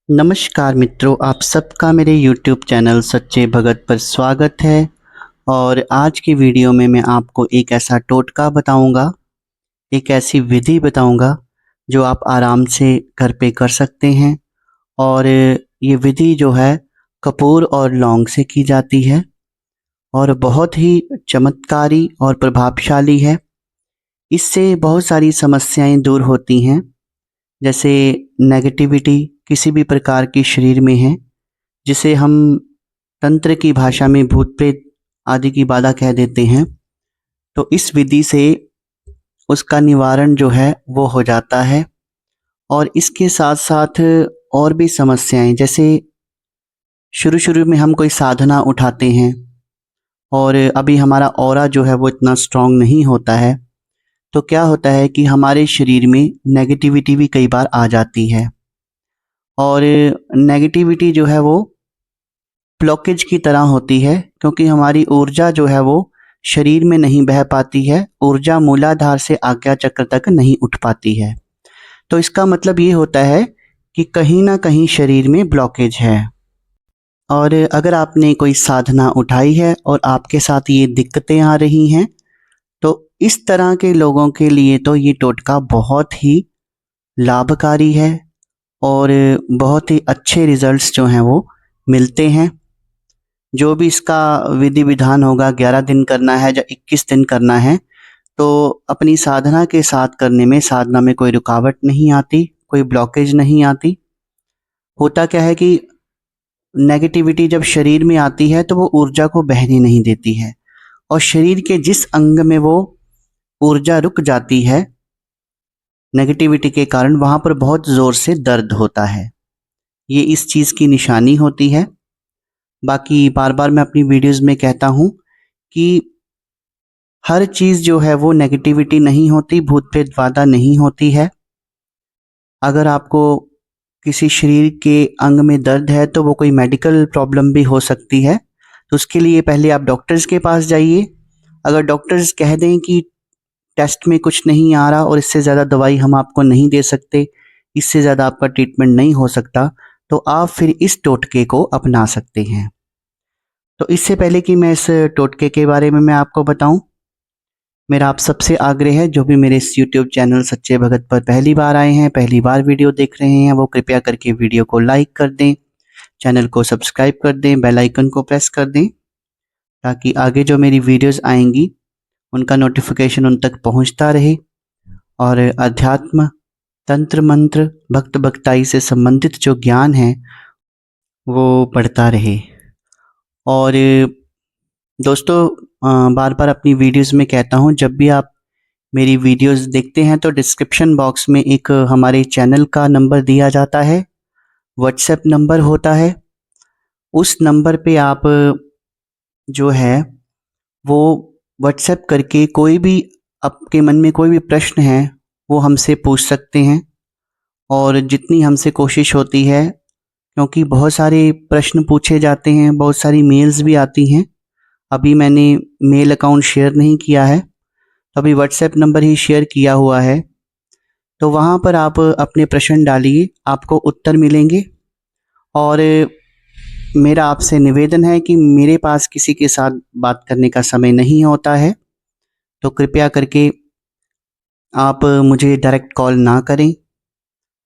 नमस्कार मित्रों, आप सबका मेरे YouTube चैनल सच्चे भगत पर स्वागत है। और आज की वीडियो में मैं आपको एक ऐसा टोटका बताऊंगा, एक ऐसी विधि बताऊंगा जो आप आराम से घर पे कर सकते हैं। और ये विधि जो है कपूर और लौंग से की जाती है और बहुत ही चमत्कारी और प्रभावशाली है। इससे बहुत सारी समस्याएं दूर होती हैं, जैसे नेगेटिविटी किसी भी प्रकार की शरीर में है, जिसे हम तंत्र की भाषा में भूत प्रेत आदि की बाधा कह देते हैं, तो इस विधि से उसका निवारण जो है वो हो जाता है। और इसके साथ साथ और भी समस्याएं, जैसे शुरू शुरू में हम कोई साधना उठाते हैं और अभी हमारा ऑरा जो है वो इतना स्ट्रांग नहीं होता है, तो क्या होता है कि हमारे शरीर में नेगेटिविटी भी कई बार आ जाती है। और नेगेटिविटी जो है वो ब्लॉकेज की तरह होती है, क्योंकि हमारी ऊर्जा जो है वो शरीर में नहीं बह पाती है, ऊर्जा मूलाधार से आज्ञा चक्र तक नहीं उठ पाती है। तो इसका मतलब ये होता है कि कहीं ना कहीं शरीर में ब्लॉकेज है। और अगर आपने कोई साधना उठाई है और आपके साथ ये दिक्कतें आ रही हैं, तो इस तरह के लोगों के लिए तो ये टोटका बहुत ही लाभकारी है और बहुत ही अच्छे रिजल्ट्स जो हैं वो मिलते हैं। जो भी इसका विधि विधान होगा, 11 दिन करना है या 21 दिन करना है, तो अपनी साधना के साथ करने में साधना में कोई रुकावट नहीं आती, कोई ब्लॉकेज नहीं आती। होता क्या है कि नेगेटिविटी जब शरीर में आती है तो वो ऊर्जा को बहने नहीं देती है, और शरीर के जिस अंग में वो ऊर्जा रुक जाती है नेगेटिविटी के कारण, वहां पर बहुत जोर से दर्द होता है। ये इस चीज की निशानी होती है। बाकी बार बार मैं अपनी वीडियोस में कहता हूं कि हर चीज जो है वो नेगेटिविटी नहीं होती, भूत प्रेत बाधा नहीं होती है। अगर आपको किसी शरीर के अंग में दर्द है तो वो कोई मेडिकल प्रॉब्लम भी हो सकती है, तो उसके लिए पहले आप डॉक्टर्स के पास जाइए। अगर डॉक्टर्स कह दें कि टेस्ट में कुछ नहीं आ रहा और इससे ज़्यादा दवाई हम आपको नहीं दे सकते, इससे ज़्यादा आपका ट्रीटमेंट नहीं हो सकता, तो आप फिर इस टोटके को अपना सकते हैं। तो इससे पहले कि मैं इस टोटके के बारे में मैं आपको बताऊं, मेरा आप सबसे आग्रह है, जो भी मेरे इस YouTube चैनल सच्चे भगत पर पहली बार आए हैं, पहली बार वीडियो देख रहे हैं, वो कृपया करके वीडियो को लाइक कर दें, चैनल को सब्सक्राइब कर दें, बेल आइकन को प्रेस कर दें, ताकि आगे जो मेरी वीडियोस आएंगी उनका नोटिफिकेशन उन तक पहुंचता रहे और अध्यात्म, तंत्र मंत्र, भक्त भक्ताई से संबंधित जो ज्ञान है वो बढ़ता रहे। और दोस्तों, बार बार अपनी वीडियोस में कहता हूँ, जब भी आप मेरी वीडियोस देखते हैं तो डिस्क्रिप्शन बॉक्स में एक हमारे चैनल का नंबर दिया जाता है, व्हाट्सएप नंबर होता है। उस नंबर पे आप जो है वो व्हाट्सएप करके कोई भी आपके मन में कोई भी प्रश्न है वो हमसे पूछ सकते हैं। और जितनी हमसे कोशिश होती है, क्योंकि बहुत सारे प्रश्न पूछे जाते हैं, बहुत सारी मेल्स भी आती हैं, अभी मैंने मेल अकाउंट शेयर नहीं किया है, तो अभी व्हाट्सएप नंबर ही शेयर किया हुआ है, तो वहाँ पर आप अपने प्रश्न डालिए, आपको उत्तर मिलेंगे। और मेरा आपसे निवेदन है कि मेरे पास किसी के साथ बात करने का समय नहीं होता है, तो कृपया करके आप मुझे डायरेक्ट कॉल ना करें,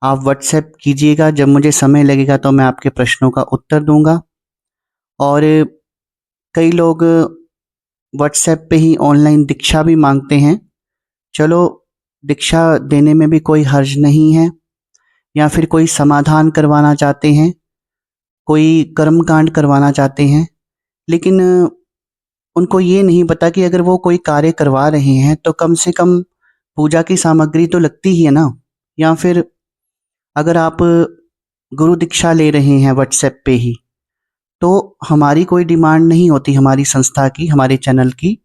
आप व्हाट्सएप कीजिएगा। जब मुझे समय लगेगा तो मैं आपके प्रश्नों का उत्तर दूंगा। और कई लोग व्हाट्सएप पे ही ऑनलाइन दीक्षा भी मांगते हैं। चलो, दीक्षा देने में भी कोई हर्ज नहीं है, या फिर कोई समाधान करवाना चाहते हैं, कोई कर्मकांड करवाना चाहते हैं, लेकिन उनको ये नहीं पता कि अगर वो कोई कार्य करवा रहे हैं तो कम से कम पूजा की सामग्री तो लगती ही है ना। या फिर अगर आप गुरु दीक्षा ले रहे हैं व्हाट्सएप पे ही, तो हमारी कोई डिमांड नहीं होती, हमारी संस्था की, हमारे चैनल की।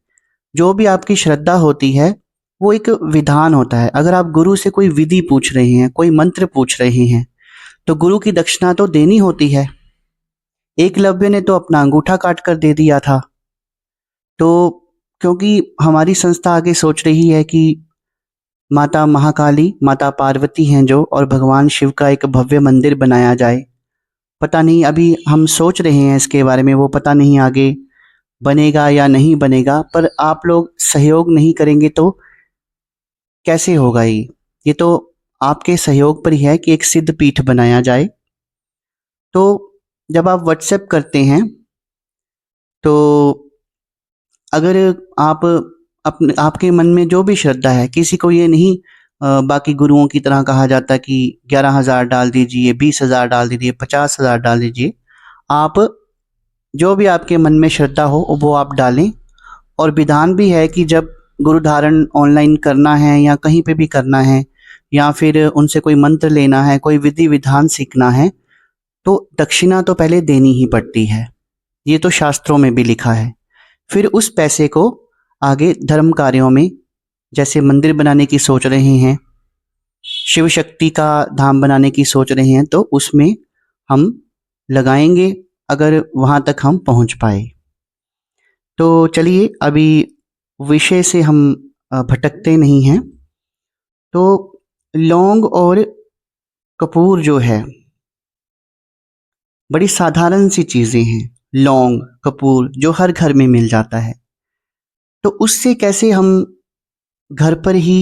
जो भी आपकी श्रद्धा होती है वो एक विधान होता है। अगर आप गुरु से कोई विधि पूछ रहे हैं, कोई मंत्र पूछ रहे हैं, तो गुरु की दक्षिणा तो देनी होती है। एकलव्य ने तो अपना अंगूठा काट कर दे दिया था। तो क्योंकि हमारी संस्था आगे सोच रही है कि माता महाकाली, माता पार्वती हैं जो, और भगवान शिव का एक भव्य मंदिर बनाया जाए, पता नहीं, अभी हम सोच रहे हैं इसके बारे में, वो पता नहीं आगे बनेगा या नहीं बनेगा। पर आप लोग सहयोग नहीं करेंगे तो कैसे होगा ये तो आपके सहयोग पर ही है कि एक सिद्ध पीठ बनाया जाए। तो जब आप व्हाट्सएप करते हैं तो अगर आप अपने आपके मन में जो भी श्रद्धा है, किसी को ये नहीं बाकी गुरुओं की तरह कहा जाता कि 11,000 डाल दीजिए, 20,000 डाल दीजिए, 50,000 डाल दीजिए। आप जो भी आपके मन में श्रद्धा हो वो आप डालें। और विधान भी है कि जब गुरु धारण ऑनलाइन करना है या कहीं पे भी करना है या फिर उनसे कोई मंत्र लेना है, कोई विधि विधान सीखना है, तो दक्षिणा तो पहले देनी ही पड़ती है। ये तो शास्त्रों में भी लिखा है। फिर उस पैसे को आगे धर्म कार्यों में, जैसे मंदिर बनाने की सोच रहे हैं, शिव शक्ति का धाम बनाने की सोच रहे हैं, तो उसमें हम लगाएंगे अगर वहाँ तक हम पहुँच पाए। तो चलिए अभी विषय से हम भटकते नहीं हैं। तो लौंग और कपूर जो है, बड़ी साधारण सी चीज़ें हैं। लौंग, कपूर जो हर घर में मिल जाता है, तो उससे कैसे हम घर पर ही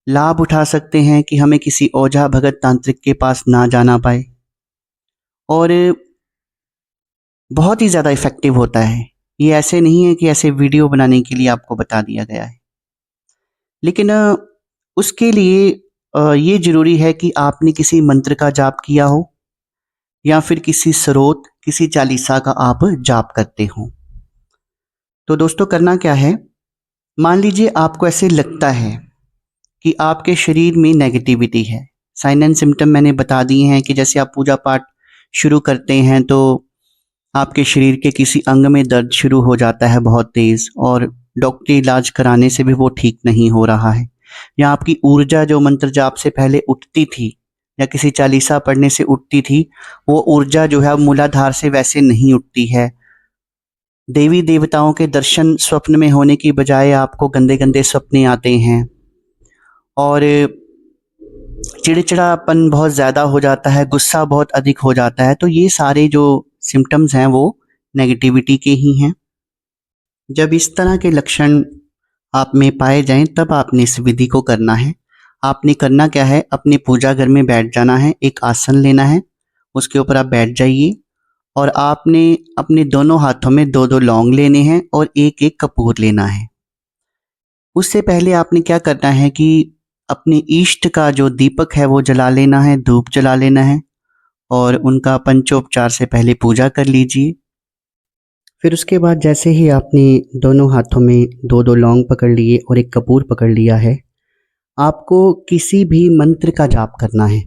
लाभ उठा सकते हैं कि हमें किसी ओझा भगत तांत्रिक के पास ना जाना पाए। और बहुत ही ज़्यादा इफ़ेक्टिव होता है। ये ऐसे नहीं है कि ऐसे वीडियो बनाने के लिए आपको बता दिया गया है, लेकिन उसके लिए ये ज़रूरी है कि आपने किसी मंत्र का जाप किया हो या फिर किसी स्रोत, किसी चालीसा का आप जाप करते हो। तो दोस्तों करना क्या है, मान लीजिए आपको ऐसे लगता है कि आपके शरीर में नेगेटिविटी है। साइन एंड सिम्टम मैंने बता दिए हैं कि जैसे आप पूजा पाठ शुरू करते हैं तो आपके शरीर के किसी अंग में दर्द शुरू हो जाता है बहुत तेज़, और डॉक्टरी इलाज कराने से भी वो ठीक नहीं हो रहा है। या आपकी ऊर्जा जो मंत्र जाप से पहले उठती थी या किसी चालीसा पढ़ने से उठती थी, वो ऊर्जा जो है मूलाधार से वैसे नहीं उठती है। देवी देवताओं के दर्शन स्वप्न में होने की बजाय आपको गंदे गंदे सपने आते हैं, और चिड़चिड़ापन बहुत ज़्यादा हो जाता है, गुस्सा बहुत अधिक हो जाता है। तो ये सारे जो सिम्टम्स हैं वो नेगेटिविटी के ही हैं। जब इस तरह के लक्षण आप में पाए जाएं तब आपने इस विधि को करना है। आपने करना क्या है, अपने पूजा घर में बैठ जाना है, एक आसन लेना है, उसके ऊपर आप बैठ जाइए और आपने अपने दोनों हाथों में 2-2 लौंग लेने हैं और एक-एक कपूर लेना है। उससे पहले आपने क्या करना है कि अपने इष्ट का जो दीपक है वो जला लेना है, धूप जला लेना है और उनका पंचोपचार से पहले पूजा कर लीजिए। फिर उसके बाद जैसे ही आपने दोनों हाथों में 2-2 लौंग पकड़ लिए और एक कपूर पकड़ लिया है, आपको किसी भी मंत्र का जाप करना है,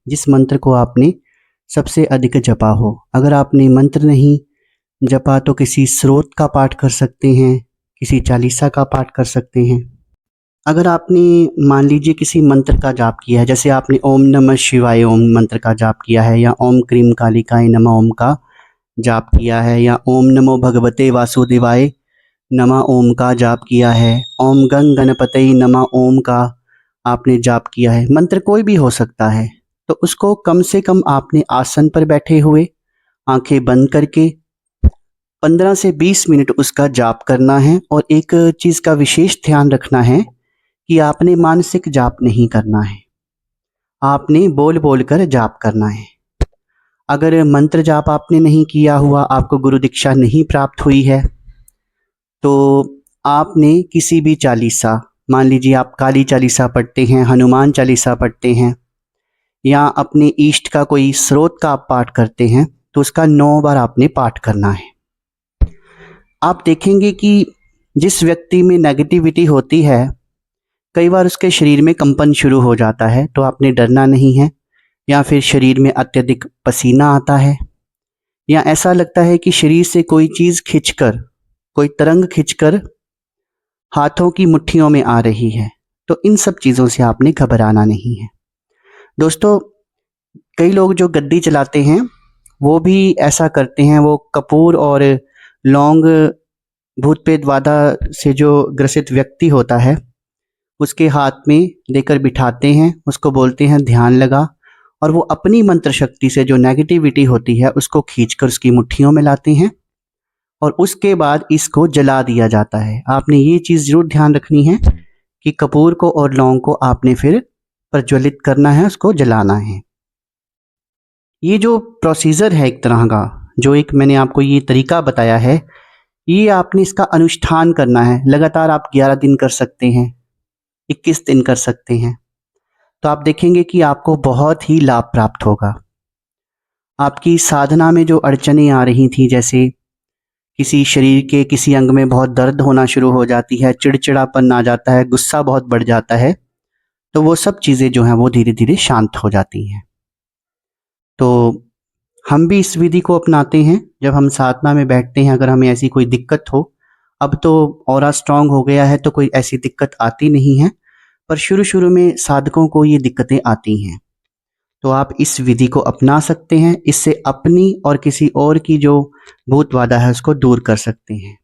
जिस मंत्र को आपने सबसे अधिक जपा हो। अगर आपने मंत्र नहीं जपा तो किसी स्रोत का पाठ कर सकते हैं, किसी चालीसा का पाठ कर सकते हैं। अगर आपने मान लीजिए किसी मंत्र का जाप किया है, जैसे आपने ओम नमः शिवाय ओम मंत्र का जाप किया है, या ओम क्रीम कालिकाय नमः ओम का जाप किया है, या ओम नमो भगवते वासुदेवाय नमः ओम का जाप किया है, ओम गंग गणपतये नमः ओम का आपने जाप किया है, मंत्र कोई भी हो सकता है। तो उसको कम से कम आपने आसन पर बैठे हुए आंखें बंद करके 15 से 20 मिनट उसका जाप करना है। और एक चीज़ का विशेष ध्यान रखना है कि आपने मानसिक जाप नहीं करना है, आपने बोल बोल कर जाप करना है। अगर मंत्र जाप आपने नहीं किया हुआ, आपको गुरु दीक्षा नहीं प्राप्त हुई है, तो आपने किसी भी चालीसा, मान लीजिए आप काली चालीसा पढ़ते हैं, हनुमान चालीसा पढ़ते हैं, या अपने इष्ट का कोई स्रोत का आप पाठ करते हैं, तो उसका 9 बार आपने पाठ करना है। आप देखेंगे कि जिस व्यक्ति में नेगेटिविटी होती है, कई बार उसके शरीर में कंपन शुरू हो जाता है, तो आपने डरना नहीं है। या फिर शरीर में अत्यधिक पसीना आता है, या ऐसा लगता है कि शरीर से कोई चीज़ खिंचकर, कोई तरंग खिंचकर हाथों की मुट्ठियों में आ रही है, तो इन सब चीज़ों से आपने घबराना नहीं है। दोस्तों, कई लोग जो गद्दी चलाते हैं वो भी ऐसा करते हैं, वो कपूर और लौंग भूत प्रेत बाधा से जो ग्रसित व्यक्ति होता है उसके हाथ में देकर बिठाते हैं, उसको बोलते हैं ध्यान लगा, और वो अपनी मंत्र शक्ति से जो नेगेटिविटी होती है उसको खींचकर उसकी मुट्ठियों में लाते हैं और उसके बाद इसको जला दिया जाता है। आपने ये चीज़ ज़रूर ध्यान रखनी है कि कपूर को और लौंग को आपने फिर प्रज्वलित करना है, उसको जलाना है। ये जो प्रोसीजर है एक तरह का, जो एक मैंने आपको ये तरीका बताया है, ये आपने इसका अनुष्ठान करना है। लगातार आप 11 दिन कर सकते हैं, 21 दिन कर सकते हैं, तो आप देखेंगे कि आपको बहुत ही लाभ प्राप्त होगा। आपकी साधना में जो अड़चनें आ रही थी, जैसे किसी शरीर के किसी अंग में बहुत दर्द होना शुरू हो जाती है, चिड़चिड़ापन आ जाता है, गुस्सा बहुत बढ़ जाता है, तो वो सब चीज़ें जो हैं वो धीरे धीरे शांत हो जाती हैं। तो हम भी इस विधि को अपनाते हैं जब हम साधना में बैठते हैं। अगर हमें ऐसी कोई दिक्कत हो, अब तो ऑरा स्ट्रांग हो गया है तो कोई ऐसी दिक्कत आती नहीं है, पर शुरू शुरू में साधकों को ये दिक्कतें आती हैं, तो आप इस विधि को अपना सकते हैं। इससे अपनी और किसी और की जो भूत बाधा है उसको दूर कर सकते हैं।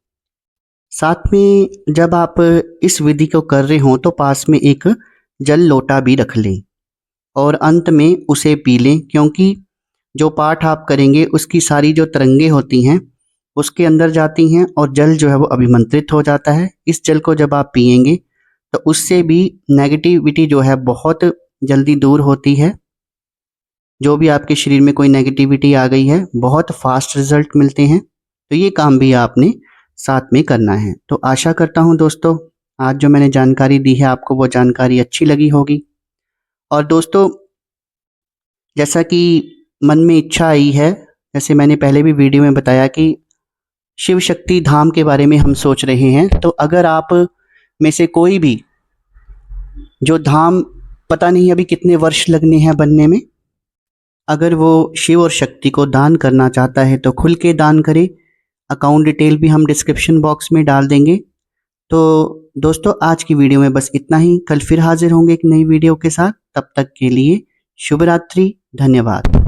साथ में जब आप इस विधि को कर रहे हो तो पास में एक जल लोटा भी रख लें और अंत में उसे पी लें, क्योंकि जो पाठ आप करेंगे उसकी सारी जो तरंगे होती हैं उसके अंदर जाती हैं और जल जो है वो अभिमंत्रित हो जाता है। इस जल को जब आप पिएंगे तो उससे भी नेगेटिविटी जो है बहुत जल्दी दूर होती है। जो भी आपके शरीर में कोई नेगेटिविटी आ गई है, बहुत फास्ट रिजल्ट मिलते हैं। तो ये काम भी आपने साथ में करना है। तो आशा करता हूँ दोस्तों, आज जो मैंने जानकारी दी है आपको वो जानकारी अच्छी लगी होगी। और दोस्तों, जैसा कि मन में इच्छा आई है, जैसे मैंने पहले भी वीडियो में बताया कि शिव शक्ति धाम के बारे में हम सोच रहे हैं, तो अगर आप में से कोई भी जो धाम पता नहीं अभी कितने वर्ष लगने हैं बनने में, अगर वो शिव और शक्ति को दान करना चाहता है तो खुल के दान करे। अकाउंट डिटेल भी हम डिस्क्रिप्शन बॉक्स में डाल देंगे। तो दोस्तों, आज की वीडियो में बस इतना ही। कल फिर हाजिर होंगे एक नई वीडियो के साथ। तब तक के लिए शुभ रात्रि, धन्यवाद।